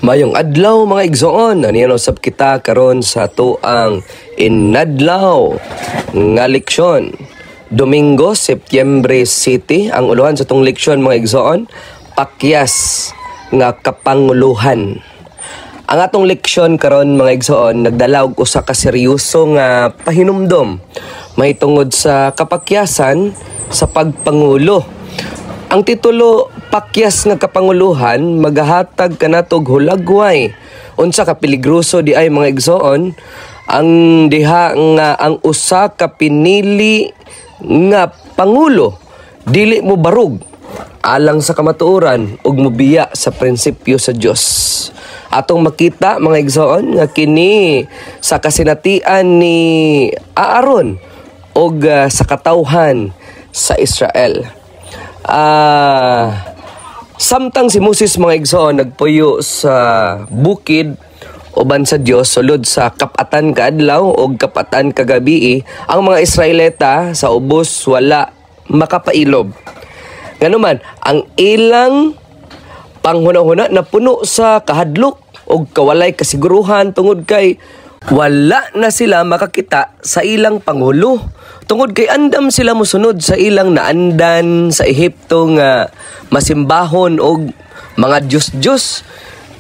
Mayong adlaw mga igsoon, aniyan usab kita karon sa tuang inadlaw nga leksyon. Domingo, Setyembre City, ang uluhan sa tong leksyon mga igsoon, pakyas nga kapanguluhan. Ang atong leksyon karon mga igsoon nagdala og usa ka seryoso nga pahinumdom mahitungod sa kapakyasan sa pagpangulo. Ang titulo, pakyas nga kapanguluhan, magahatag kanatog hulagway. Unsa ka peligroso di ay mga igsoon, ang diha nga ang usa ka pinili nga pangulo dili mo barug alang sa kamatuoran ug mobiya sa prinsipyo sa Dios. Atong makita mga igsoon nga kini sa kasinatian ni Aaron ug sa katawhan sa Israel. Samtang si Moses mga igsoon nagpuyo sa bukid uban sa Dios sulod sa kapatan kaadlaw o kapatan kagabi, ang mga Israelita sa ubos wala makapailob. Nganuman, ang ilang panghuna-huna na puno sa kahadlok o kawalay kasiguruhan tungod kay wala na sila makakita sa ilang pangulo. Tungod kay andam sila mosunod sa ilang naandan sa Ehipto nga masimbahon og mga Diyos-Diyos.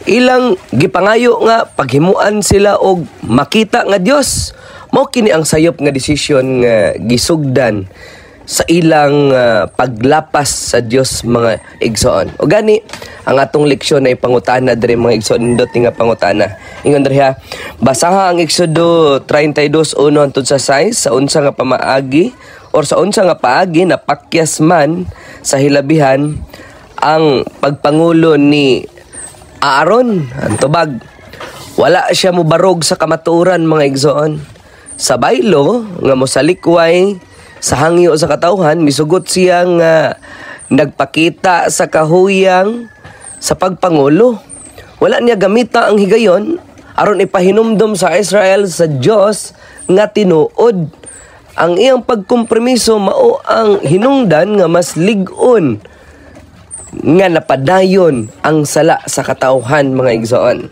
Ilang gipangayo nga paghimuan sila og makita nga Dios. Mao kini ang sayop nga desisyon nga gisugdan sa ilang paglapas sa Dios mga igsoon. O gani ang atong leksyon ay pangutana diri mga igsoon, indot nga pangutana. Ingon diri ha, basaha ang Exodo 32:1 hangtod sa 6 sa unsa nga pamaagi or sa unsa nga paagi na pakyas man sa hilabihan ang pagpangulo ni Aaron. Ang tubag, wala siya mobarog sa kamatuoran mga igsoon. Sa baylo nga mosalikway sa hangyo sa katawhan, misugot siya nga nagpakita sa kahuyang sa pagpangulo. Wala niya gamita ang higayon aron ipahinumdom sa Israel sa Dios nga tinuod. Ang iyang pagkompromiso mao ang hinungdan nga mas lig-on nga napadayon ang sala sa katawhan mga igsoon.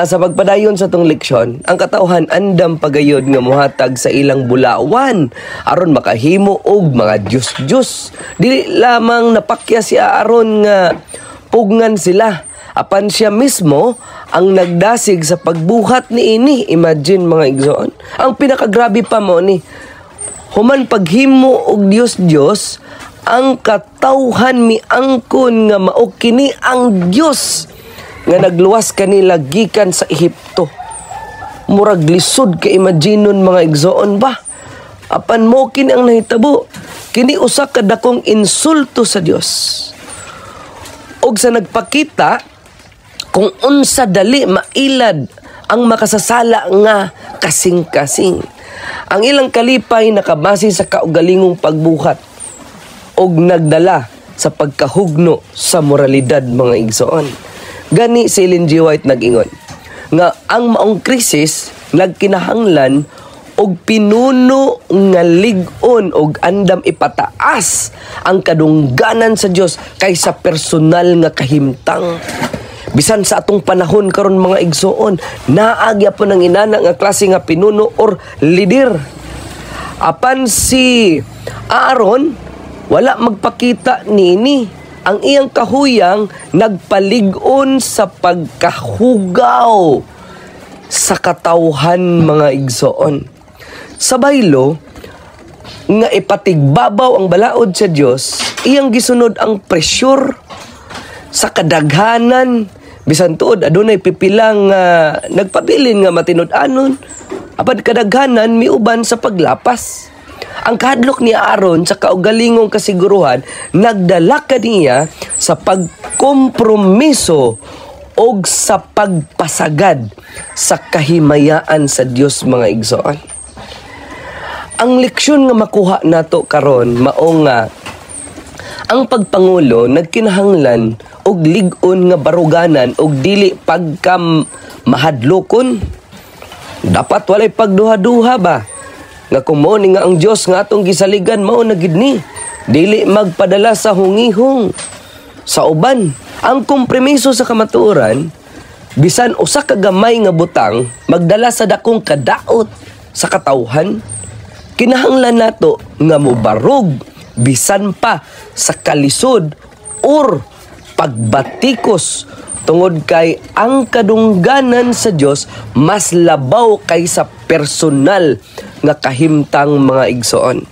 Sa pagpadayon sa tong leksyon, ang katawhan andam pagayod nga mohatag sa ilang bulawan aron makahimo og mga Diyos-Diyos. Dili lamang napakya si Aaron nga pugngan sila, apan siya mismo ang nagdasig sa pagbuhat ni ini. Imagine mga igsoon, ang pinakagrabe pa mo ni human paghimo og Diyos-Diyos, ang katawhan miangkon nga mao kini ang Dios nga nagluwas kanila gikan sa Ehipto. Murag lisod ka imaginon mga igsoon ba? Apan mo kini ang nahitabo, kini usa ka dakong insulto sa Dios. Og sa nagpakita kung unsa dali mailad ang makasasala nga kasing-kasing. Ang ilang kalipay nakabase sa kaugalingong pagbuhat og nagdala sa pagkahugno sa moralidad mga igsoon. Gani si Ellen G. White nag-ingon nga ang maong krisis nagkinahanglan og pinuno nga lig-on og andam ipataas ang kadungganan sa Dios kaysa personal nga kahimtang. Bisan sa atong panahon karon mga igsoon, naagya po ng inana nga klase nga pinuno or leader. Apan si Aaron wala magpakita nini. Ang iyang kahuyang nagpalig-on sa pagkahugaw sa katawhan mga igsoon. Sa baylo nga ipatigbabaw ang balaod sa Dios, iyang gisunod ang presyur sa kadaghanan. Bisan tuod adunay pipilang nagpabilin nga matinud-anon, apan kadaghanan miuban sa paglapas. Ang kahadlok ni Aaron sa kaugalingong kasiguruhan nagdala kaniya sa pagkompromiso o sa pagpasagad sa kahimayaan sa Dios mga igsoon. Ang leksyon nga makuha nato karon mao nga ang pagpangulo nagkinahanglan og lig-on nga baruganan og dili pagka mahadlokon. Dapat walay pagduha-duha ba? Nga kung mao ni nga ang Dios nga atong gisaligan, mao na gid ni. Dili magpadala sa hungihong. Sa uban, Ang kompromiso sa kamatuoran, bisan usa ka gamay nga butang magdala sa dakong kadaot sa katawhan, kinahanglan nato nga mobarog bisan pa sa kalisod or pagbatikos tungod kay ang kadungganan sa Dios mas labaw kaysa personal nga kahimtang mga igsoon.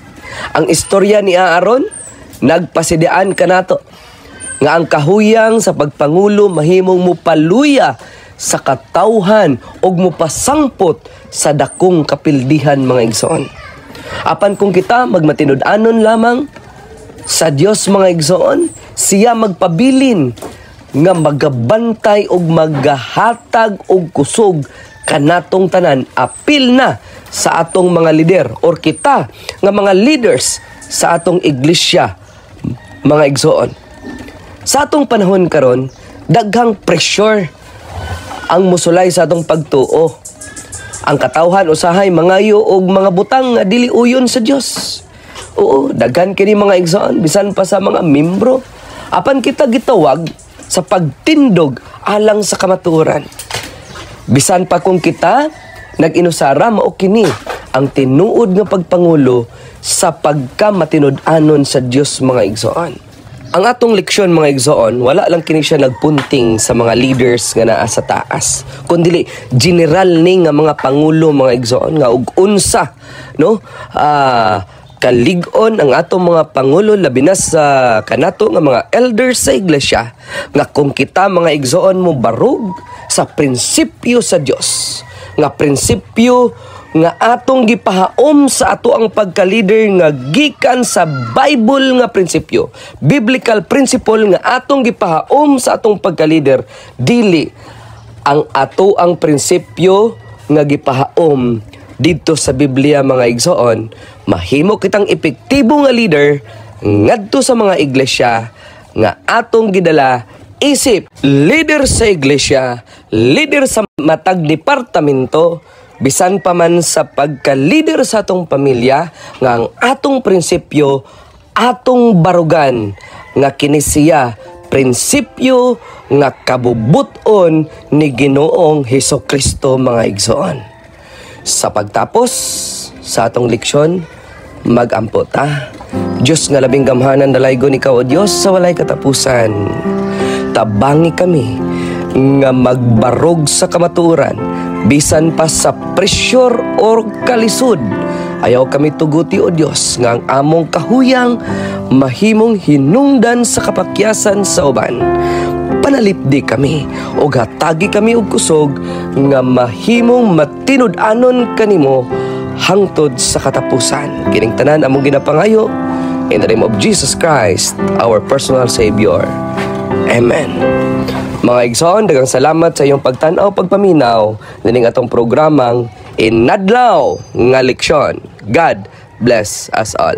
Ang istorya ni Aaron nagpasidian kanato nga ang kahuyang sa pagpangulo mahimong mupaluya sa katawhan ug mupasangpot sa dakong kapildihan mga igsoon. Apan kung kita magmatinud-anon lamang sa Dios mga igsoon, siya magpabilin nga magabantay ug magahatag og kusog kanatong tanan apil na sa atong mga lider or kita nga mga leaders sa atong iglesia mga igsoon. Sa atong panahon karon, daghang pressure ang musulay sa atong pagtuo. Ang katawhan usahay mangayo og mga butang nga dili uyon sa Dios. Oo, daghan kini mga igsoon bisan pa sa mga membro. Apan kita gitawag sa pagtindog alang sa kamatuoran. Bisan pa kung kita nag-inusara mao kini ang tinuod nga pagpangulo sa pagkamatinud-anon sa Dios mga igsoon. Ang atong leksyon mga igsoon, wala lang kini siya nagpunting sa mga leaders nga naa sa taas, kundi general ni nga mga pangulo mga igsoon nga ug unsa no kalig-on ang atong mga pangulo labi na sa kanato nga mga elders sa iglesia nga kung kita mga igsoon mo barog sa prinsipyo sa Dios, nga prinsipyo nga atong gipahaom sa ato ang pagka-leader nga gikan sa Bible nga prinsipyo, biblical principle nga atong gipahaom sa atong pagka-leader, dili ang ato ang prinsipyo nga gipahaom dito sa Biblia mga igsoon, mahimo kitang epektibo nga leader ngadto sa mga iglesia nga atong gidala isip leader sa iglesia, leader sa matag departamento, bisan pa man sa pagka-leader sa atong pamilya, nga ang atong prinsipyo, atong barugan, nga kini siya prinsipyo nga kabubuton ni Ginoong Hesukristo mga igsoon. Sa pagtapos sa atong leksyon, mag-ampo ta. Diyos nga labing gamhanan dalaygon ikaw o Diyos sa walay katapusan. Tabangi kami nga magbarog sa kamatuoran bisan pa sa pressure or kalisod. Ayaw kami tuguti o Diyos nga ang among kahuyang mahimong hinungdan sa kapakyasan sa uban. Panalipdi kami o hatagi kami og kusog nga mahimong matinud-anon kanimo hangtod sa katapusan. Kining tanan among ginapangayo in the name of Jesus Christ, our personal Savior. Amen. Mga igsoon, daghang salamat sa iyong pagtanaw, pagpaminaw nining atong programang Inadlaw nga Leksyon. God bless us all.